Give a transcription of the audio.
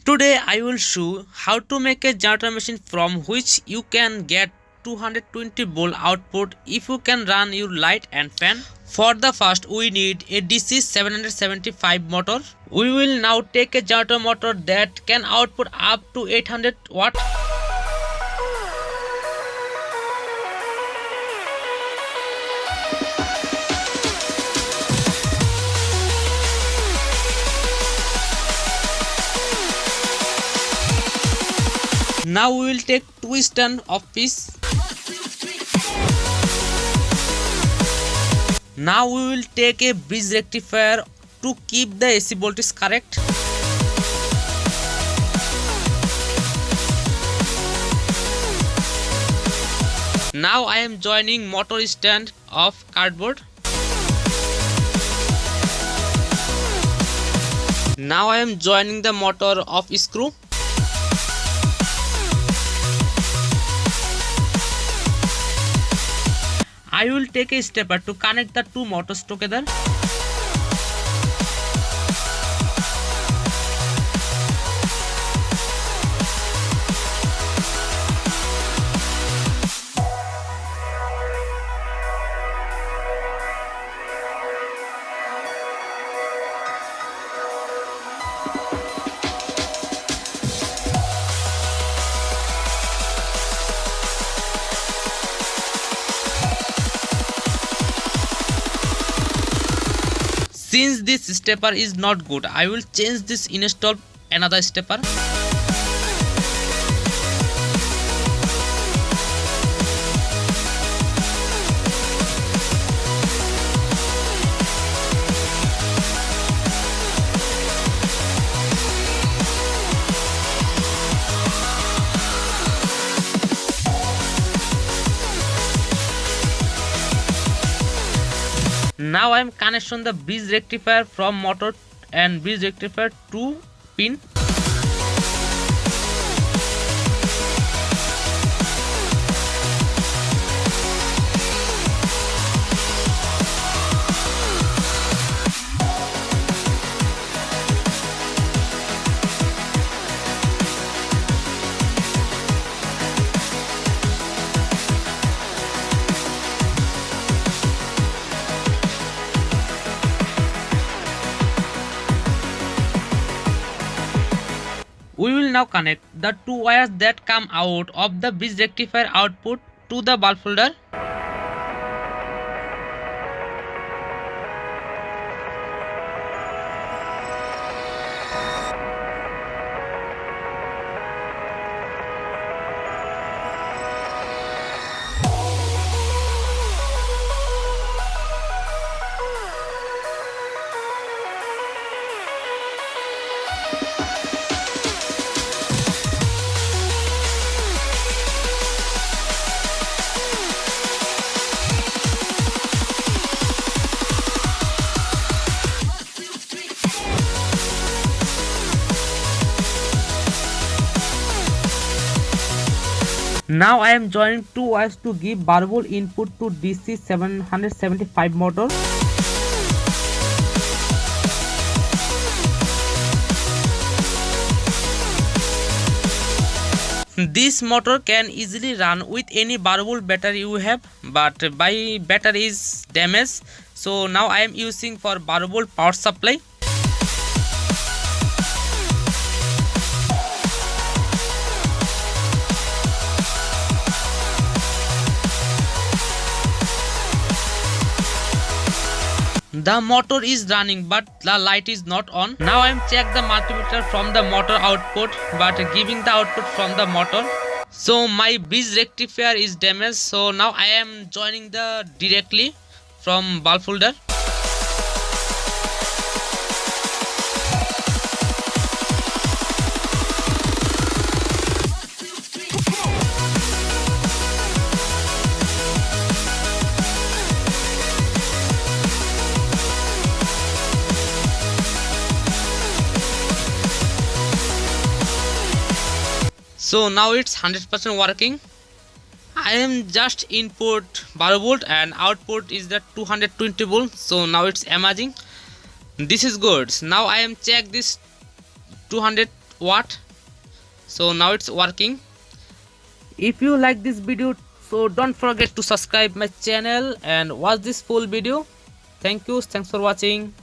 Today I will show how to make a generator machine from which you can get 220 volt output if you can run your light and fan. For the first we need a DC 775 motor. We will now take a generator motor that can output up to 800 watt. Now we will take two stand of piece. Now we will take a bridge rectifier to keep the AC voltage correct. Now I am joining motor stand of cardboard. Now I am joining the motor of screw. I will take a stepper to connect the two motors together. Since this stepper is not good, I will change this, install another stepper. Now I am connection the bridge rectifier from motor and bridge rectifier to pin. We will now connect the two wires that come out of the bridge rectifier output to the bulb holder. Now I am joining two wires to give variable input to DC 775 motor. This motor can easily run with any variable battery you have, but my battery is damaged, so now I am using for variable power supply. The motor is running but the light is not on. Now I am check the multimeter from the motor output but giving the output from the motor. So my bridge rectifier is damaged, so now I am joining the directly from bulb holder. So now it's 100% working. I am just input bar volt and output is the 220 volt. So now it's emerging. This is good. Now I am check this 200 watt. So now it's working. If you like this video, so don't forget to subscribe my channel and watch this full video. Thanks for watching.